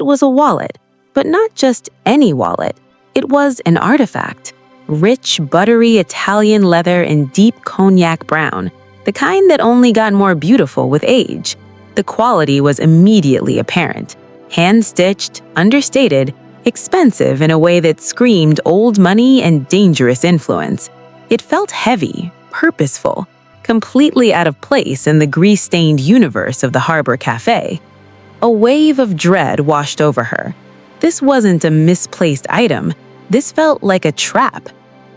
It was a wallet, but not just any wallet. It was an artifact. Rich, buttery Italian leather in deep cognac brown, the kind that only got more beautiful with age. The quality was immediately apparent. Hand-stitched, understated, expensive in a way that screamed old money and dangerous influence. It felt heavy, purposeful, completely out of place in the grease-stained universe of the Harbor Cafe. A wave of dread washed over her. This wasn't a misplaced item. This felt like a trap.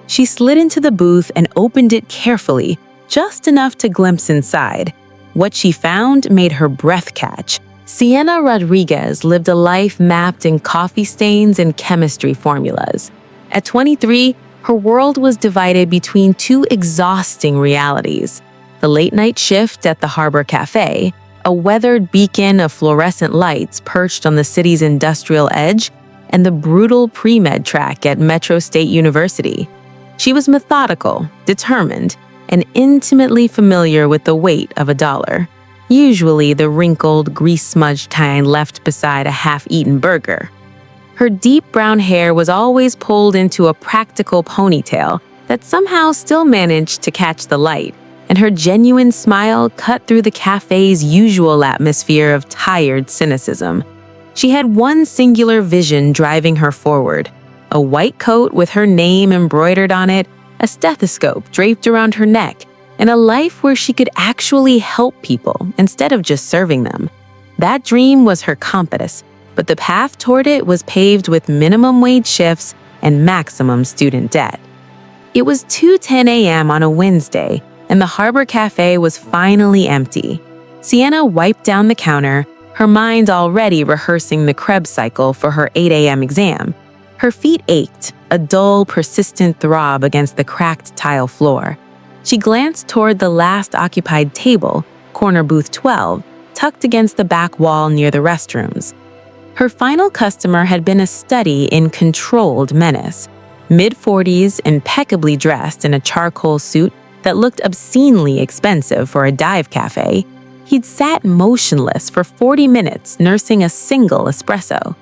She slid into the booth and opened it carefully, just enough to glimpse inside. What she found made her breath catch. Sienna Rodriguez lived a life mapped in coffee stains and chemistry formulas. At 23, her world was divided between two exhausting realities: the late-night shift at the Harbor Cafe, a weathered beacon of fluorescent lights perched on the city's industrial edge, and the brutal pre-med track at Metro State University. She was methodical, determined, and intimately familiar with the weight of a dollar, usually the wrinkled, grease-smudged kind left beside a half-eaten burger. Her deep brown hair was always pulled into a practical ponytail that somehow still managed to catch the light, and her genuine smile cut through the cafe's usual atmosphere of tired cynicism. She had one singular vision driving her forward: a white coat with her name embroidered on it, a stethoscope draped around her neck, and a life where she could actually help people instead of just serving them. That dream was her compass, but the path toward it was paved with minimum wage shifts and maximum student debt. It was 2:10 a.m. on a Wednesday, and the Harbor Cafe was finally empty. Sienna wiped down the counter, her mind already rehearsing the Krebs cycle for her 8 a.m. exam. Her feet ached, a dull, persistent throb against the cracked tile floor. She glanced toward the last occupied table, corner booth 12, tucked against the back wall near the restrooms. Her final customer had been a study in controlled menace. Mid-40s, impeccably dressed in a charcoal suit that looked obscenely expensive for a dive cafe, he'd sat motionless for 40 minutes nursing a single espresso.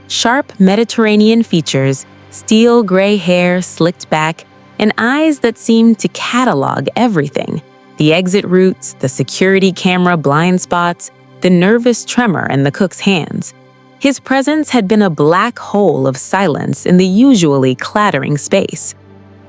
Sharp Mediterranean features, steel gray hair slicked back, and eyes that seemed to catalog everything: the exit routes, the security camera blind spots, the nervous tremor in the cook's hands. His presence had been a black hole of silence in the usually clattering space.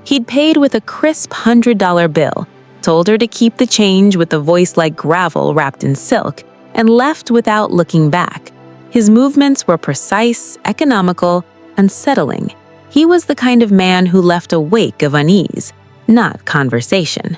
He'd paid with a crisp $100 bill, told her to keep the change with a voice like gravel wrapped in silk, and left without looking back. His movements were precise, economical, unsettling. He was the kind of man who left a wake of unease, not conversation.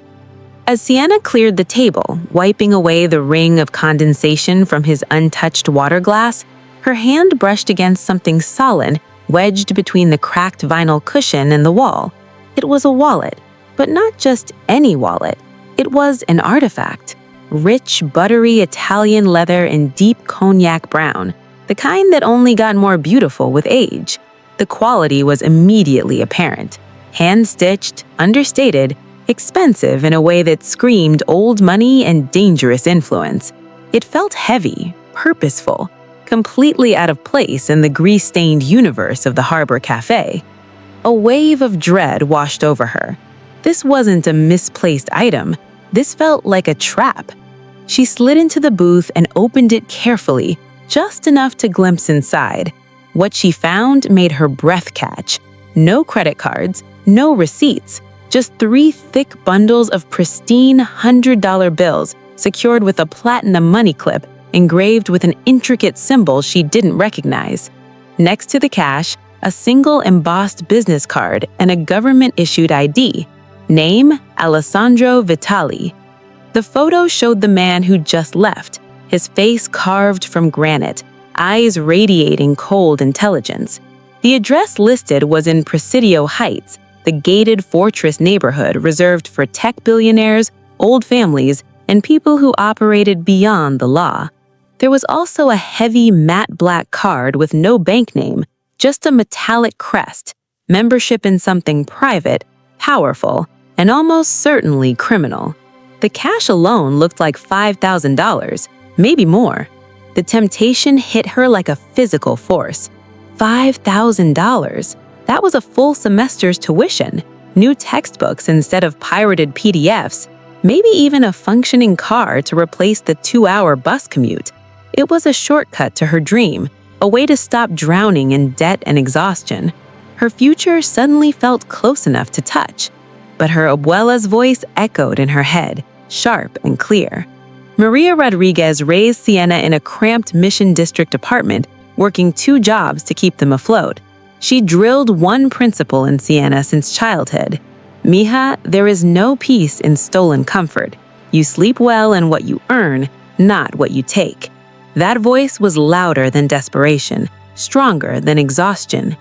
As Sienna cleared the table, wiping away the ring of condensation from his untouched water glass, her hand brushed against something solid wedged between the cracked vinyl cushion and the wall. It was a wallet, but not just any wallet. It was an artifact. Rich, buttery Italian leather in deep cognac brown, the kind that only got more beautiful with age. The quality was immediately apparent. Hand-stitched, understated, expensive in a way that screamed old money and dangerous influence. It felt heavy, purposeful, completely out of place in the grease-stained universe of the Harbor Cafe. A wave of dread washed over her. This wasn't a misplaced item. This felt like a trap. She slid into the booth and opened it carefully, just enough to glimpse inside. What she found made her breath catch. No credit cards, no receipts, just 3 thick bundles of pristine $100 bills secured with a platinum money clip engraved with an intricate symbol she didn't recognize. Next to the cash, a single embossed business card and a government-issued ID. Name: Alessandro Vitali. The photo showed the man who'd just left, his face carved from granite, eyes radiating cold intelligence. The address listed was in Presidio Heights, the gated fortress neighborhood reserved for tech billionaires, old families, and people who operated beyond the law. There was also a heavy matte black card with no bank name, just a metallic crest, membership in something private, powerful, and almost certainly criminal. The cash alone looked like $5,000, maybe more. The temptation hit her like a physical force. $5,000. That was a full semester's tuition, new textbooks instead of pirated PDFs, maybe even a functioning car to replace the 2-hour bus commute. It was a shortcut to her dream, a way to stop drowning in debt and exhaustion. Her future suddenly felt close enough to touch, but her abuela's voice echoed in her head, sharp and clear. Maria Rodriguez raised Sienna in a cramped Mission District apartment, working 2 jobs to keep them afloat. She drilled one principle in Sienna since childhood. Mija, there is no peace in stolen comfort. You sleep well in what you earn, not what you take. That voice was louder than desperation, stronger than exhaustion.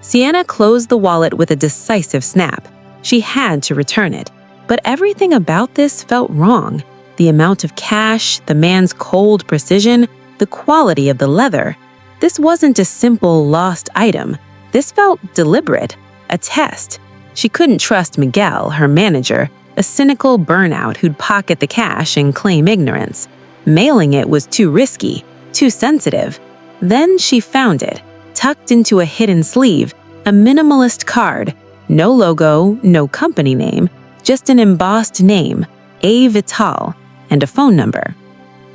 Sienna closed the wallet with a decisive snap. She had to return it. But everything about this felt wrong. The amount of cash, the man's cold precision, the quality of the leather. This wasn't a simple lost item. This felt deliberate, a test. She couldn't trust Miguel, her manager, a cynical burnout who'd pocket the cash and claim ignorance. Mailing it was too risky, too sensitive. Then she found it, tucked into a hidden sleeve, a minimalist card. No logo, no company name, just an embossed name, A. Vital, and a phone number.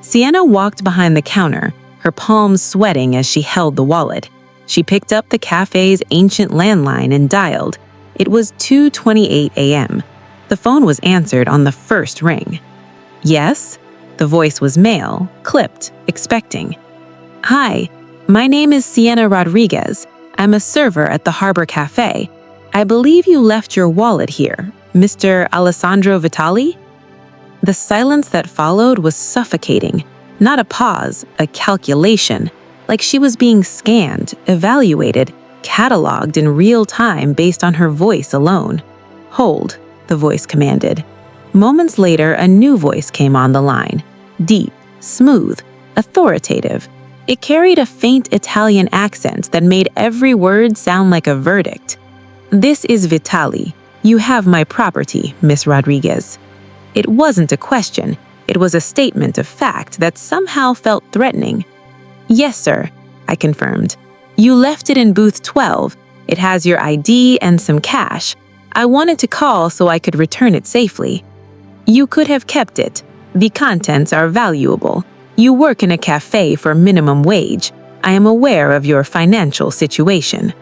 Sienna walked behind the counter, her palms sweating as she held the wallet. She picked up the cafe's ancient landline and dialed. It was 2:28 a.m. The phone was answered on the first ring. Yes? The voice was male, clipped, expecting. Hi, my name is Sienna Rodriguez. I'm a server at the Harbor Cafe. I believe you left your wallet here, Mr. Alessandro Vitali? The silence that followed was suffocating. Not a pause, a calculation, like she was being scanned, evaluated, cataloged in real time based on her voice alone. Hold, the voice commanded. Moments later, a new voice came on the line. Deep, smooth, authoritative. It carried a faint Italian accent that made every word sound like a verdict. This is Vitali. You have my property, Miss Rodriguez. It wasn't a question. It was a statement of fact that somehow felt threatening. Yes, sir, I confirmed. You left it in booth 12. It has your ID and some cash. I wanted to call so I could return it safely. You could have kept it. The contents are valuable. You work in a cafe for minimum wage. I am aware of your financial situation.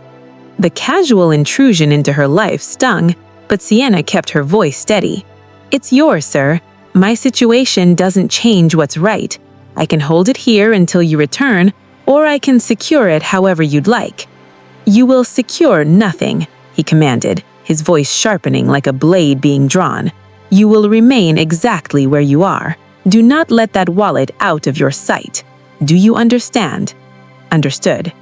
The casual intrusion into her life stung, but Sienna kept her voice steady. It's yours, sir. My situation doesn't change what's right. I can hold it here until you return, or I can secure it however you'd like. You will secure nothing, he commanded, his voice sharpening like a blade being drawn. You will remain exactly where you are. Do not let that wallet out of your sight. Do you understand? Understood.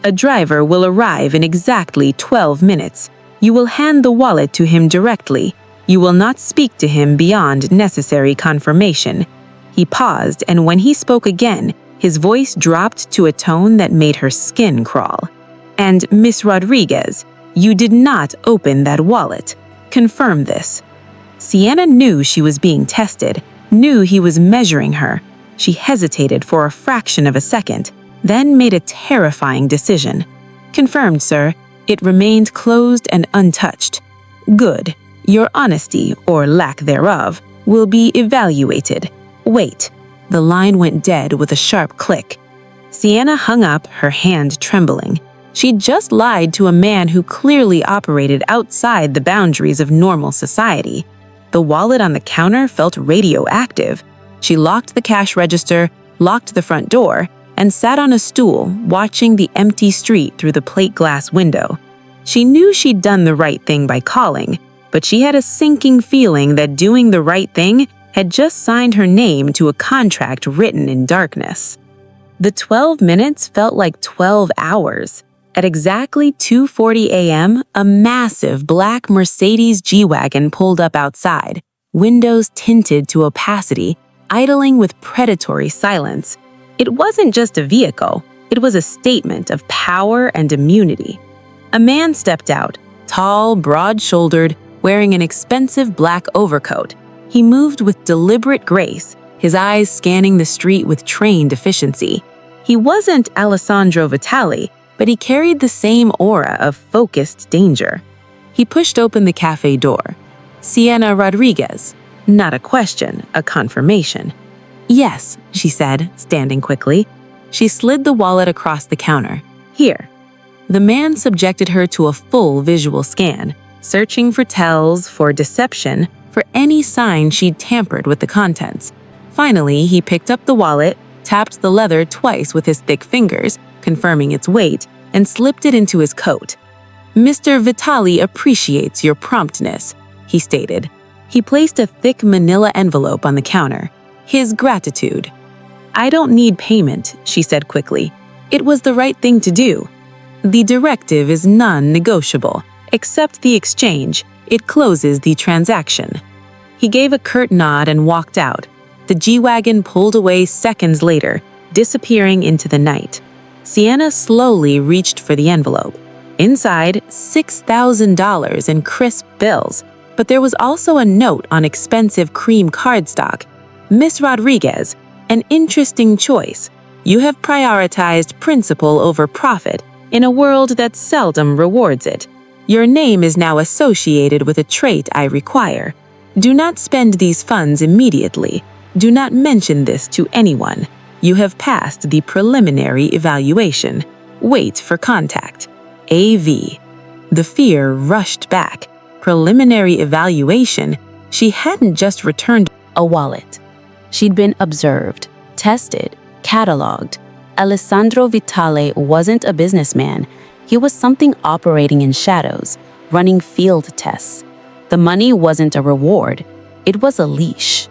A driver will arrive in exactly 12 minutes. You will hand the wallet to him directly. You will not speak to him beyond necessary confirmation. He paused, and when he spoke again, his voice dropped to a tone that made her skin crawl. And Miss Rodriguez, you did not open that wallet. Confirm this. Sienna knew she was being tested, knew he was measuring her. She hesitated for a fraction of a second, then made a terrifying decision. Confirmed, sir. It remained closed and untouched. Good. Your honesty, or lack thereof, will be evaluated. Wait. The line went dead with a sharp click. Sienna hung up, her hand trembling. She'd just lied to a man who clearly operated outside the boundaries of normal society. The wallet on the counter felt radioactive. She locked the cash register, locked the front door, and sat on a stool, watching the empty street through the plate glass window. She knew she'd done the right thing by calling, but she had a sinking feeling that doing the right thing had just signed her name to a contract written in darkness. The 12 minutes felt like 12 hours. At exactly 2:40 a.m., a massive black Mercedes G-Wagon pulled up outside, windows tinted to opacity, idling with predatory silence. It wasn't just a vehicle, it was a statement of power and immunity. A man stepped out, tall, broad-shouldered, wearing an expensive black overcoat. He moved with deliberate grace, his eyes scanning the street with trained efficiency. He wasn't Alessandro Vitali, but he carried the same aura of focused danger. He pushed open the cafe door. "Sienna Rodriguez." Not a question, a confirmation. "Yes," she said, standing quickly. She slid the wallet across the counter. "Here." The man subjected her to a full visual scan, searching for tells, for deception, for any sign she'd tampered with the contents. Finally, he picked up the wallet, tapped the leather twice with his thick fingers, confirming its weight, and slipped it into his coat. "Mr. Vitali appreciates your promptness," he stated. He placed a thick manila envelope on the counter. "His gratitude." "I don't need payment," she said quickly. "It was the right thing to do. The directive is non-negotiable. Accept the exchange. It closes the transaction." He gave a curt nod and walked out. The G-Wagon pulled away seconds later, disappearing into the night. Sienna slowly reached for the envelope. Inside, $6,000 in crisp bills. But there was also a note on expensive cream cardstock. "Miss Rodriguez, an interesting choice. You have prioritized principle over profit in a world that seldom rewards it. Your name is now associated with a trait I require. Do not spend these funds immediately. Do not mention this to anyone. You have passed the preliminary evaluation. Wait for contact. AV." The fear rushed back. Preliminary evaluation? She hadn't just returned a wallet. She'd been observed, tested, cataloged. Alessandro Vitali wasn't a businessman. He was something operating in shadows, running field tests. The money wasn't a reward. It was a leash.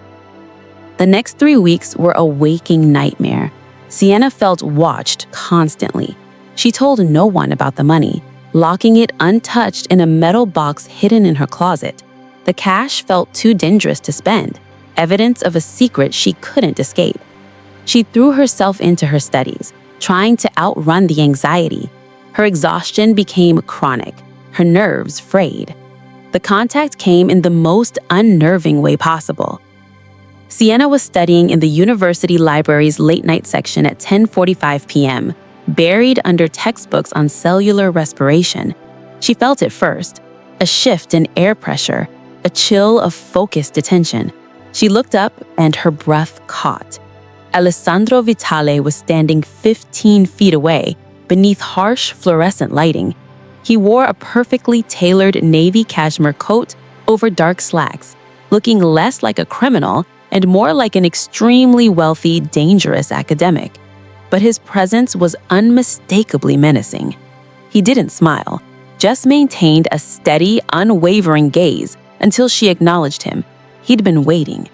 The next 3 weeks were a waking nightmare. Sienna felt watched constantly. She told no one about the money, locking it untouched in a metal box hidden in her closet. The cash felt too dangerous to spend, evidence of a secret she couldn't escape. She threw herself into her studies, trying to outrun the anxiety. Her exhaustion became chronic, her nerves frayed. The contact came in the most unnerving way possible. Sienna was studying in the university library's late-night section at 10:45 p.m., buried under textbooks on cellular respiration. She felt it first, a shift in air pressure, a chill of focused attention. She looked up and her breath caught. Alessandro Vitali was standing 15 feet away, beneath harsh fluorescent lighting. He wore a perfectly tailored navy cashmere coat over dark slacks, looking less like a criminal and more like an extremely wealthy, dangerous academic. But his presence was unmistakably menacing. He didn't smile, just maintained a steady, unwavering gaze until she acknowledged him. He'd been waiting.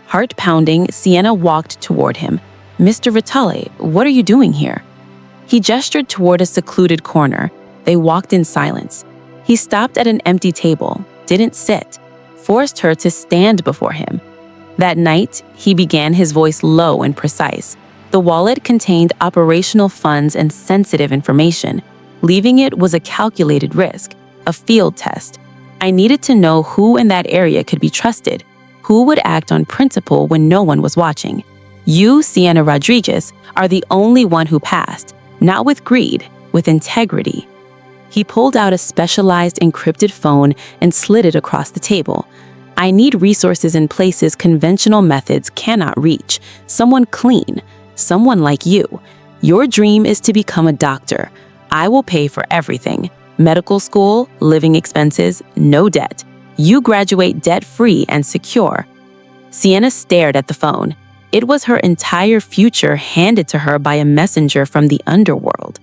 Heart pounding, Sienna walked toward him. "Mr. Vitali, what are you doing here?" He gestured toward a secluded corner. They walked in silence. He stopped at an empty table, didn't sit, forced her to stand before him. That night, he began, his voice low and precise. The wallet contained operational funds and sensitive information. Leaving it was a calculated risk, a field test. I needed to know who in that area could be trusted, who would act on principle when no one was watching. You, Sienna Rodriguez, are the only one who passed, not with greed, with integrity. He pulled out a specialized encrypted phone and slid it across the table. I need resources in places conventional methods cannot reach. Someone clean, someone like you. Your dream is to become a doctor. I will pay for everything. Medical school, living expenses, no debt. You graduate debt-free and secure. Sienna stared at the phone. It was her entire future handed to her by a messenger from the underworld.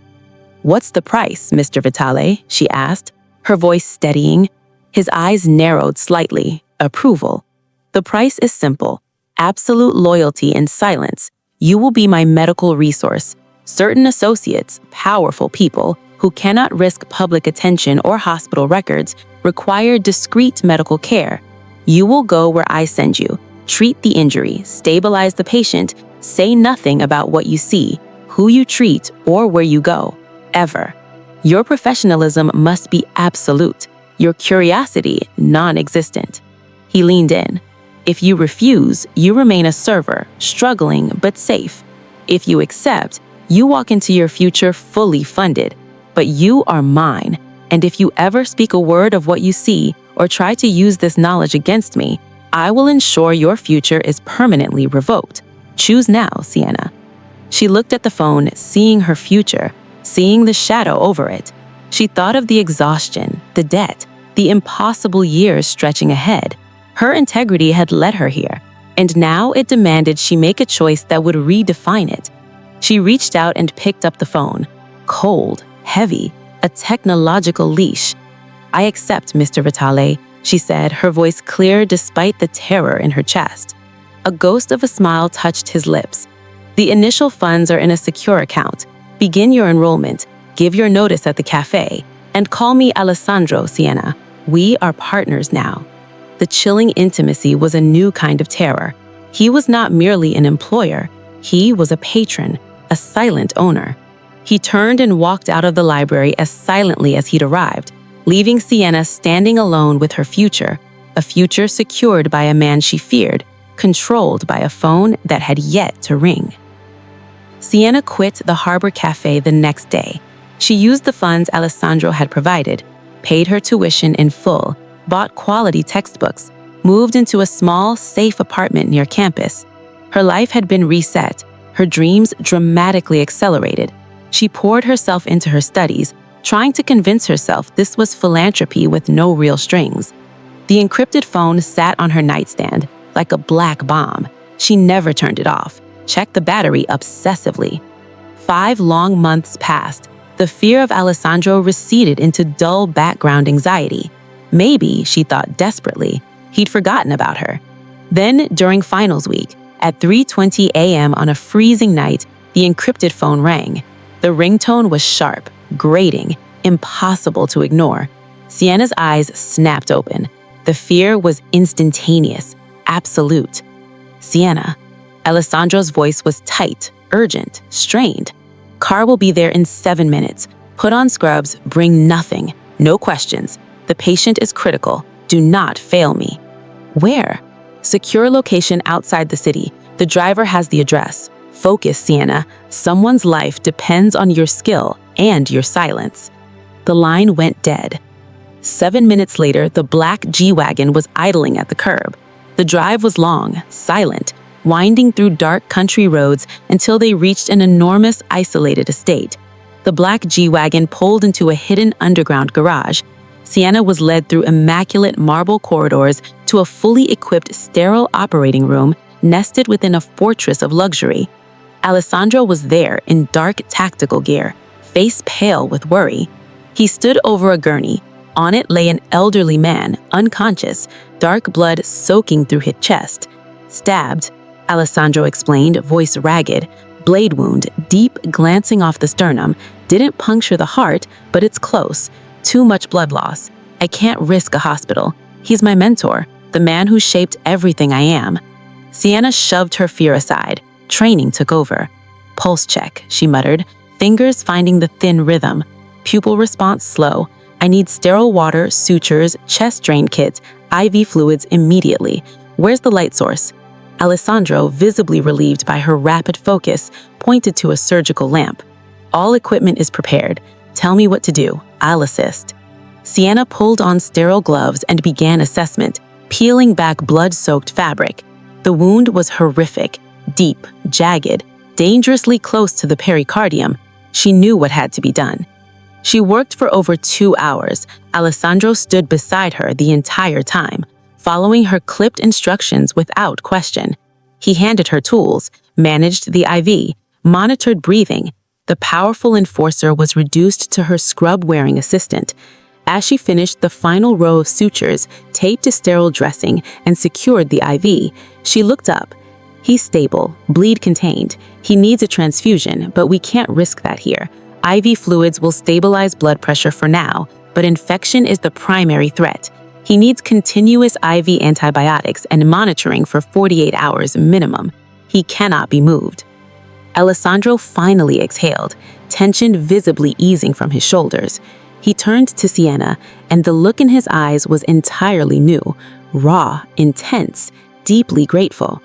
"What's the price, Mr. Vitali?" she asked, her voice steadying. His eyes narrowed slightly. Approval. "The price is simple. Absolute loyalty and silence. You will be my medical resource. Certain associates, powerful people, who cannot risk public attention or hospital records, require discreet medical care. You will go where I send you. Treat the injury, stabilize the patient, say nothing about what you see, who you treat, or where you go. Ever. Your professionalism must be absolute. Your curiosity, non-existent." He leaned in. "If you refuse, you remain a server, struggling but safe. If you accept, You walk into your future fully funded, but you are mine. And if you ever speak a word of what you see or try to use this knowledge against me, I will ensure your future is permanently revoked. Choose now, Sienna." She looked at the phone, seeing her future, seeing the shadow over it. She thought of the exhaustion, the debt, the impossible years stretching ahead. Her integrity had led her here, and now it demanded she make a choice that would redefine it. She reached out and picked up the phone. Cold, heavy, a technological leash. "I accept, Mr. Vitale," she said, her voice clear despite the terror in her chest. A ghost of a smile touched his lips. "The initial funds are in a secure account. Begin your enrollment, give your notice at the cafe, and call me Alessandro, Sienna. We are partners now." The chilling intimacy was a new kind of terror. He was not merely an employer. He was a patron, a silent owner. He turned and walked out of the library as silently as he'd arrived, leaving Sienna standing alone with her future, a future secured by a man she feared, controlled by a phone that had yet to ring. Sienna quit the Harbor Cafe the next day. She used the funds Alessandro had provided, paid her tuition in full, bought quality textbooks, moved into a small, safe apartment near campus. Her life had been reset, her dreams dramatically accelerated. She poured herself into her studies, trying to convince herself this was philanthropy with no real strings. The encrypted phone sat on her nightstand, like a black bomb. She never turned it off, checked the battery obsessively. 5 long months passed. The fear of Alessandro receded into dull background anxiety. Maybe, she thought desperately, he'd forgotten about her. Then, during finals week, at 3:20 a.m. on a freezing night, the encrypted phone rang. The ringtone was sharp, grating, impossible to ignore. Sienna's eyes snapped open. The fear was instantaneous, absolute. "Sienna." Alessandro's voice was tight, urgent, strained. "Car will be there in 7 minutes. Put on scrubs, bring nothing. No questions. The patient is critical. Do not fail me." "Where?" "Secure location outside the city. The driver has the address. Focus, Sienna. Someone's life depends on your skill and your silence." The line went dead. 7 minutes later, the black G-Wagon was idling at the curb. The drive was long, silent, winding through dark country roads until they reached an enormous, isolated estate. The black G-Wagon pulled into a hidden underground garage. Sienna was led through immaculate marble corridors to a fully equipped sterile operating room nested within a fortress of luxury. Alessandro was there in dark tactical gear, face pale with worry. He stood over a gurney. On it lay an elderly man, unconscious, dark blood soaking through his chest. "Stabbed," Alessandro explained, voice ragged. "Blade wound, deep, glancing off the sternum. Didn't puncture the heart, but it's close. Too much blood loss. I can't risk a hospital. He's my mentor, the man who shaped everything I am." Sienna shoved her fear aside. Training took over. "Pulse check," she muttered, fingers finding the thin rhythm. "Pupil response slow. I need sterile water, sutures, chest drain kits, IV fluids immediately. Where's the light source?" Alessandro, visibly relieved by her rapid focus, pointed to a surgical lamp. "All equipment is prepared. Tell me what to do. I'll assist." Sienna pulled on sterile gloves and began assessment, peeling back blood-soaked fabric. The wound was horrific, deep, jagged, dangerously close to the pericardium. She knew what had to be done. She worked for over 2 hours. Alessandro stood beside her the entire time, following her clipped instructions without question. He handed her tools, managed the IV, monitored breathing. The powerful enforcer was reduced to her scrub-wearing assistant. As she finished the final row of sutures, taped a sterile dressing, and secured the IV, she looked up. "He's stable, bleed contained. He needs a transfusion, but we can't risk that here. IV fluids will stabilize blood pressure for now, but infection is the primary threat. He needs continuous IV antibiotics and monitoring for 48 hours minimum. He cannot be moved." Alessandro finally exhaled, tension visibly easing from his shoulders. He turned to Sienna, and the look in his eyes was entirely new, raw, intense, deeply grateful.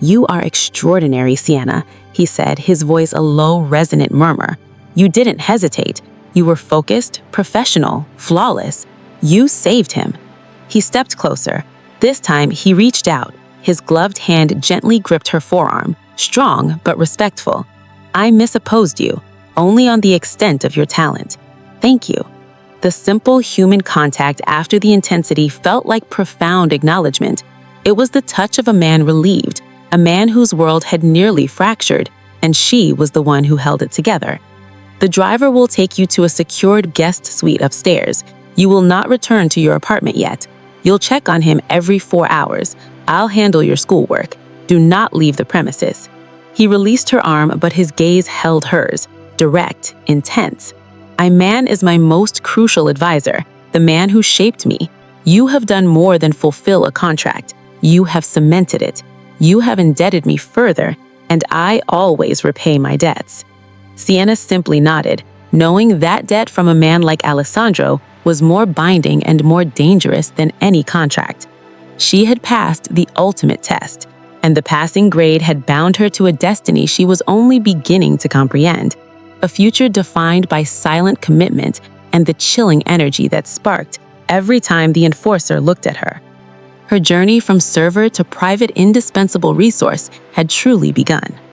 "You are extraordinary, Sienna. he said, his voice a low, resonant murmur. You didn't hesitate. You were focused, professional, flawless. You saved him. He stepped closer. This time, he reached out. His gloved hand gently gripped her forearm, strong but respectful. I misopposed you, only on the extent of your talent. Thank you. The simple human contact after the intensity felt like profound acknowledgement. It was the touch of a man relieved, a man whose world had nearly fractured, and she was the one who held it together. The driver will take you to a secured guest suite upstairs. You will not return to your apartment yet. You'll check on him every 4 hours. I'll handle your schoolwork. Do not leave the premises. He released her arm, but his gaze held hers, direct, intense. Man is my most crucial advisor, the man who shaped me. You have done more than fulfill a contract. You have cemented it. You have indebted me further, and I always repay my debts. Sienna simply nodded, knowing that debt from a man like Alessandro was more binding and more dangerous than any contract. She had passed the ultimate test, and the passing grade had bound her to a destiny she was only beginning to comprehend, a future defined by silent commitment and the chilling energy that sparked every time the enforcer looked at her. Her journey from server to private indispensable resource had truly begun.